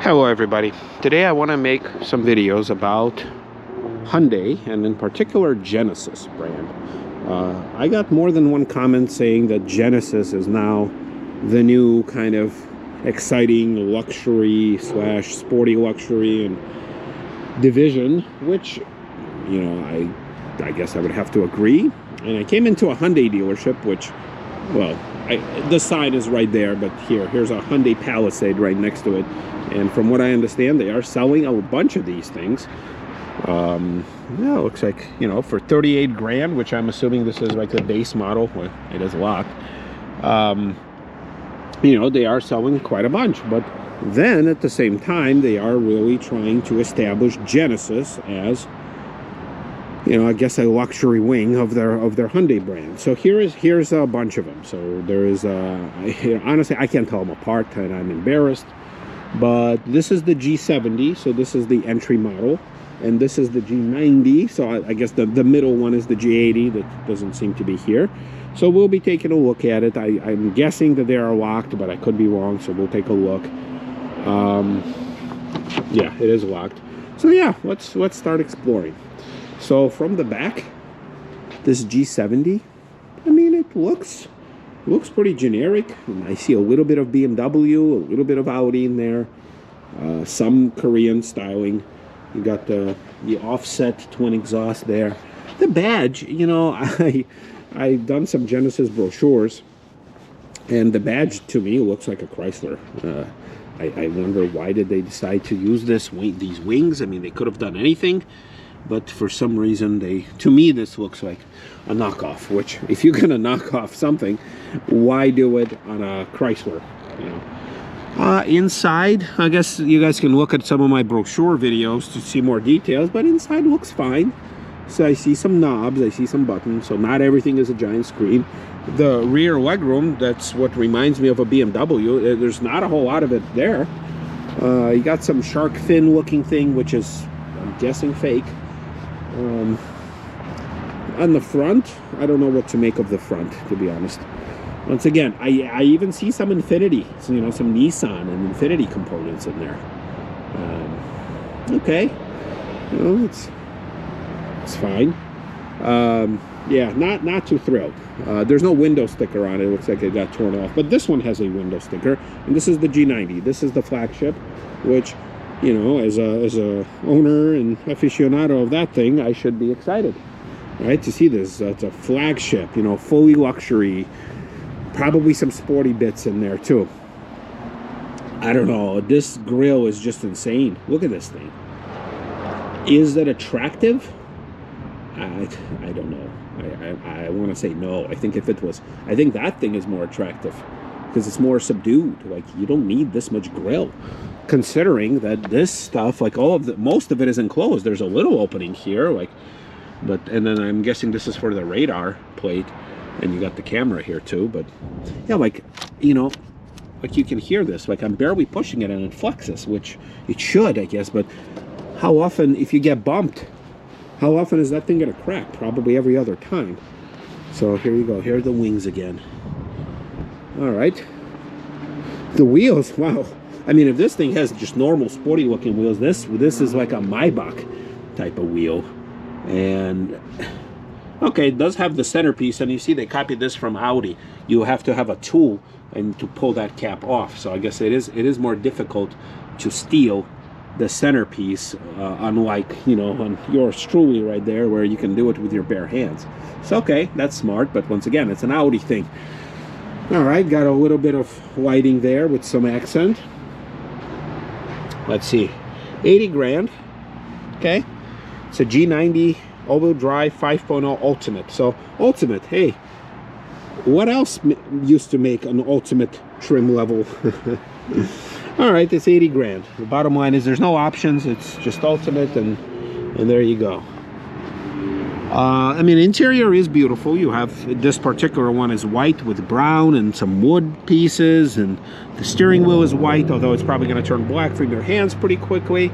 Hello everybody. Today I want to make some videos about Hyundai and in particular Genesis brand. I got more than one comment saying that Genesis is now the new kind of exciting luxury slash sporty luxury and division, which, you know, I guess I would have to agree. And I came into a Hyundai dealership, which, well, the sign is right there, but here's a Hyundai Palisade right next to it. And from what I understand, they are selling a bunch of these things. Yeah, it looks like, you know, for 38 grand, which I'm assuming this is like the base model. Well, it is locked. You know, they are selling quite a bunch. But then at the same time, they are really trying to establish Genesis as, you know, I guess a luxury wing of their Hyundai brand. So here's a bunch of them. So there is honestly, I can't tell them apart, and I'm embarrassed. But this is the G70, so this is the entry model, and this is the G90. So I guess the middle one is the G80 that doesn't seem to be here. So we'll be taking a look at it. I'm guessing that they are locked, but I could be wrong. So we'll take a look. Yeah, it is locked. So yeah, let's start exploring. So from the back, this G70, I mean, it looks pretty generic. I see a little bit of BMW, a little bit of Audi in there, some Korean styling. You got the offset twin exhaust there. The badge, you know, I've done some Genesis brochures, and the badge to me looks like a Chrysler. I wonder, why did they decide to use these wings? I mean, they could have done anything, but for some reason, to me, this looks like a knockoff, which, if you're gonna knock off something, why do it on a Chrysler, you know? Inside, I guess you guys can look at some of my brochure videos to see more details, but inside looks fine. So I see some knobs, I see some buttons, so not everything is a giant screen. The rear legroom, that's what reminds me of a BMW. There's not a whole lot of it there. You got some shark fin looking thing, which is, I'm guessing, fake. On the front, I don't know what to make of the front, to be honest. Once again, I even see some Infiniti, so, you know, some Nissan and Infiniti components in there. Okay, you know, it's fine. Yeah, not too thrilled. There's no window sticker on it. It looks like it got torn off, but this one has a window sticker, and this is the G90. This is the flagship, which, you know, as a owner and aficionado of that thing, I should be excited, right, to see this. It's a flagship, you know, fully luxury, probably some sporty bits in there too. I don't know, this grille is just insane. Look at this thing. Is that attractive? I don't know. I want to say no. I think I think that thing is more attractive because it's more subdued. Like, you don't need this much grille, considering that this stuff, like most of it is enclosed. There's a little opening here, like, and then I'm guessing this is for the radar plate, and you got the camera here too. But yeah, like, you know, like, you can hear this. Like, I'm barely pushing it and it flexes, which it should, I guess. But how often, if you get bumped, how often is that thing gonna crack? Probably every other time. So here you go. Here are the wings again. All right. The wheels, wow. I mean, if this thing has just normal sporty looking wheels, this is like a Maybach type of wheel. And okay, it does have the centerpiece, and you see they copied this from Audi. You have to have a tool and to pull that cap off. So I guess it is more difficult to steal the centerpiece, unlike, you know, on yours truly right there, where you can do it with your bare hands. So okay, that's smart, but once again, it's an Audi thing. All right, got a little bit of lighting there with some accent. Let's see, 80 grand. Okay, it's a G90 all-wheel drive 5.0 Ultimate. So Ultimate, hey, what else used to make an Ultimate trim level? All right, it's 80 grand. The bottom line is there's no options. It's just Ultimate, and there you go. I mean, interior is beautiful. You have, this particular one is white with brown and some wood pieces, and the steering wheel is white, although it's probably going to turn black from your hands pretty quickly.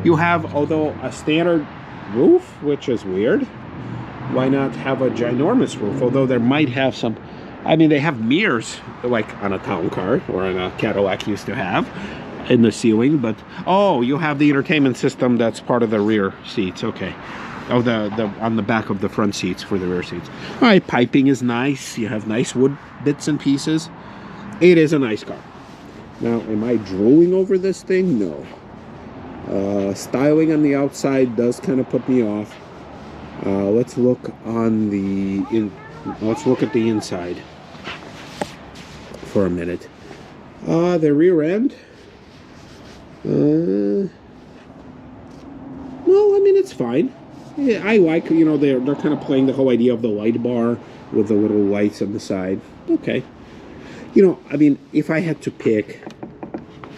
You have, although, a standard roof, which is weird. Why not have a ginormous roof? Although there might have some, I mean, they have mirrors like on a town car or on a Cadillac used to have. in the ceiling, but oh, you have the entertainment system that's part of the rear seats. Okay. Oh, the on the back of the front seats for the rear seats. All right, piping is nice. You have nice wood bits and pieces. It is a nice car. Now, am I drooling over this thing? No. Styling on the outside does kind of put me off. Let's look on the let's look at the inside for a minute. The rear end. Well, I mean, it's fine. Yeah, I like, you know, they're kind of playing the whole idea of the light bar with the little lights on the side. Okay. You know, I mean, if I had to pick,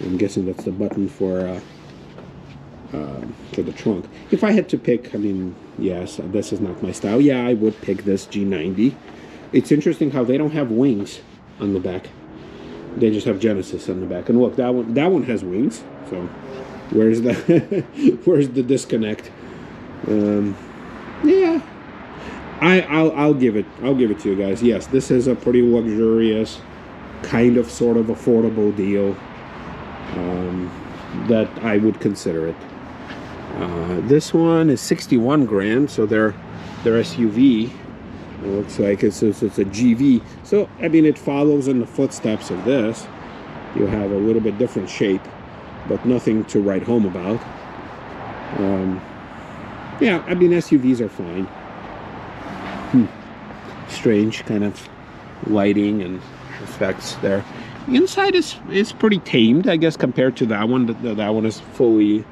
I'm guessing that's the button for the trunk. If I had to pick, I mean, yes, this is not my style. Yeah, I would pick this G90. It's interesting how they don't have wings on the back. They just have Genesis on the back. And look, that one has wings. So where's the where's the disconnect? Yeah, I'll give it to you guys. Yes, this is a pretty luxurious, kind of sort of affordable deal. That I would consider it. This one is 61 grand, so their SUV. It looks like it's a GV. So I mean, it follows in the footsteps of this. You have a little bit different shape, but nothing to write home about. Yeah, I mean, SUVs are fine. Strange kind of lighting and effects there. The inside is pretty tamed, I guess, compared to that one. That one is fully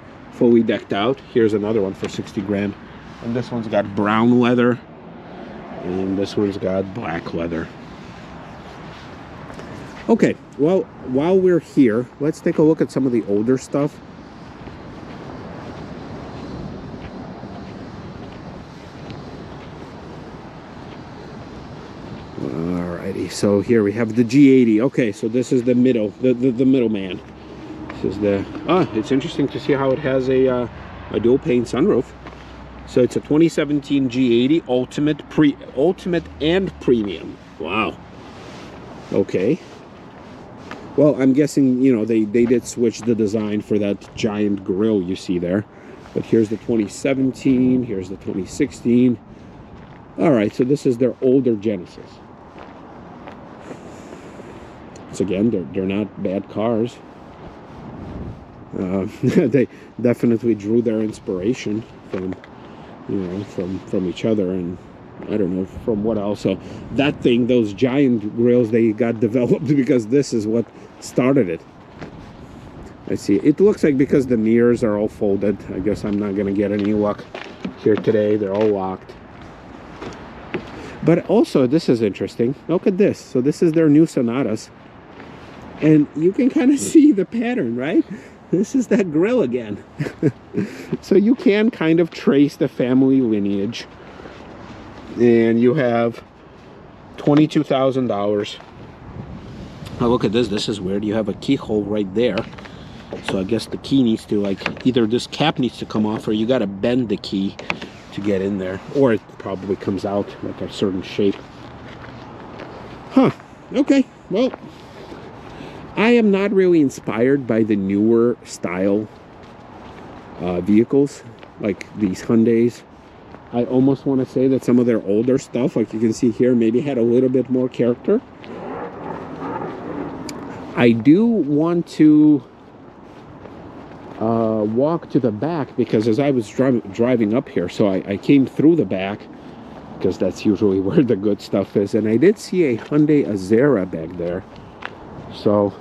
decked out. Here's another one for 60 grand. And this one's got brown leather. And this one's got black leather. Okay, well, while we're here, let's take a look at some of the older stuff. Alrighty, so here we have the G80. Okay, so this is the middleman. This is the it's interesting to see how it has a dual pane sunroof. So it's a 2017 G80 Ultimate and Premium. Wow. Okay. Well, I'm guessing, you know, they did switch the design for that giant grille you see there. But here's the 2017, here's the 2016. All right, so this is their older Genesis. So again, they're not bad cars. They definitely drew their inspiration from, you know, from each other, and I don't know from what else. So that thing, those giant grills, they got developed because this is what started it. I see. It looks like because the mirrors are all folded, I guess I'm not going to get any luck here today. They're all locked. But also, this is interesting. Look at this. So this is their new Sonatas. And you can kind of see the pattern, right? This is that grill again. So you can kind of trace the family lineage. And you have $22,000. Oh, look at this. This is weird. You have a keyhole right there. So I guess the key needs to, like, either this cap needs to come off or you got to bend the key to get in there. Or it probably comes out like a certain shape. Huh. Okay. Well, I am not really inspired by the newer style vehicles, like these Hyundais. I almost want to say that some of their older stuff, like you can see here, maybe had a little bit more character. I do want to walk to the back because as I was driving up here, so I came through the back because that's usually where the good stuff is, and I did see a Hyundai Azera back there. So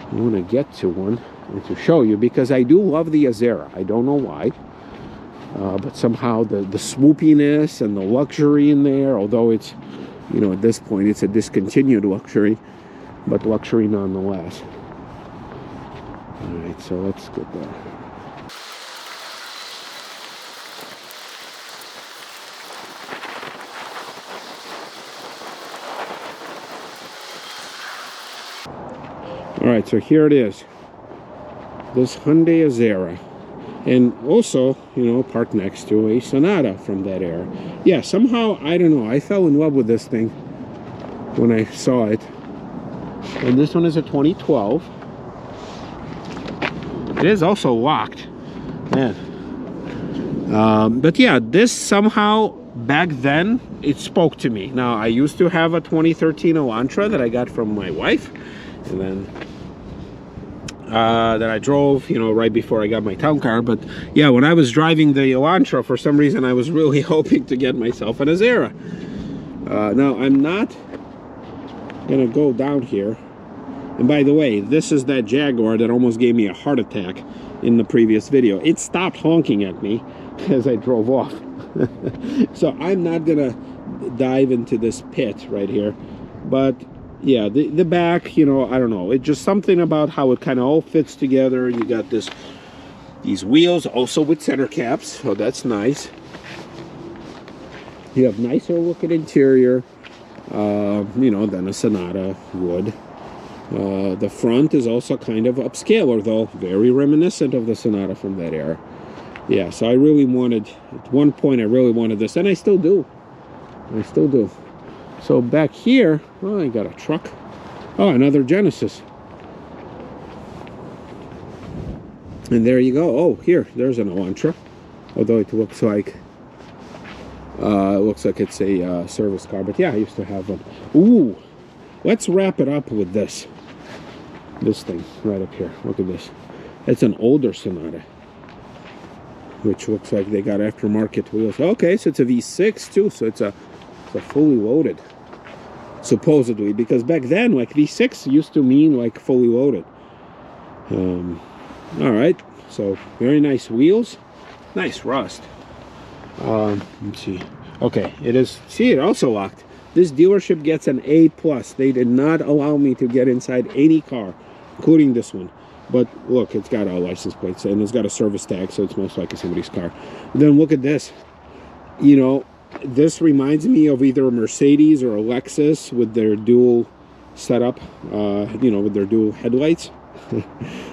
I want to get to one and to show you because I do love the Azera. I don't know why. But somehow the swoopiness and the luxury in there, although it's, you know, at this point it's a discontinued luxury, but luxury nonetheless. All right, so let's get there. All right, so here it is. This Hyundai Azera. And also, you know, parked next to a Sonata from that era. Yeah, somehow, I don't know, I fell in love with this thing when I saw it. And this one is a 2012. It is also locked. Man. But yeah, this somehow, back then, it spoke to me. Now, I used to have a 2013 Elantra that I got from my wife. And then that I drove, you know, right before I got my town car. But yeah, when I was driving the Elantra, for some reason I was really hoping to get myself an Azera. Now I'm not gonna go down here. And by the way, this is that Jaguar that almost gave me a heart attack in the previous video. It stopped honking at me as I drove off. So I'm not gonna dive into this pit right here, but yeah, the back, you know, I don't know, it's just something about how it kind of all fits together. You got these wheels also with center caps, so that's nice. You have nicer looking interior, you know, than a Sonata would. The front is also kind of upscaler, though, very reminiscent of the Sonata from that era. Yeah, so I really wanted, at one point I really wanted this, and I still do. I still do. So back here, oh, I got a truck. Oh, another Genesis. And there you go. Oh, here, there's an Elantra. Although it looks like it's a service car. But yeah, I used to have one. Ooh, let's wrap it up with this. This thing right up here. Look at this. It's an older Sonata, which looks like they got aftermarket wheels. Okay, so it's a V6 too. So it's a fully loaded, supposedly, because back then, like, V6 used to mean like fully loaded. All right, so very nice wheels, nice rust. Let's see. Okay, it is. See, it also locked. This dealership gets an A+. They did not allow me to get inside any car, including this one. But look, it's got a license plate and it's got a service tag, so it's most likely somebody's car. And then look at this. You know, this reminds me of either a Mercedes or a Lexus with their dual setup, you know, with their dual headlights.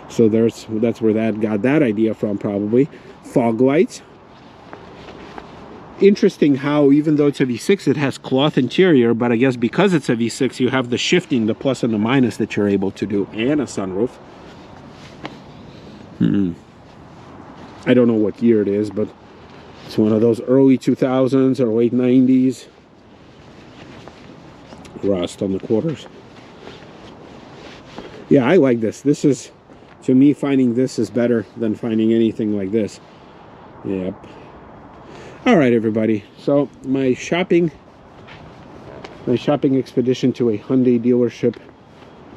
So that's where that got that idea from, probably. Fog lights. Interesting how, even though it's a V6, it has cloth interior, but I guess because it's a V6, you have the shifting, the plus and the minus that you're able to do, and a sunroof. I don't know what year it is, but it's one of those early 2000s or late 90s. Rust on the quarters. Yeah, I like this. This is, to me, finding this is better than finding anything like this. Yep. All right, everybody. So my shopping expedition to a Hyundai dealership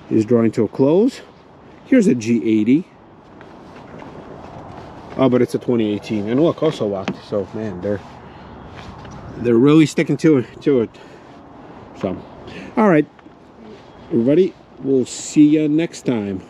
is drawing to a close. Here's a G80. Oh, but it's a 2018, and look, also locked. So man, they're really sticking to it. So, all right, everybody, we'll see you next time.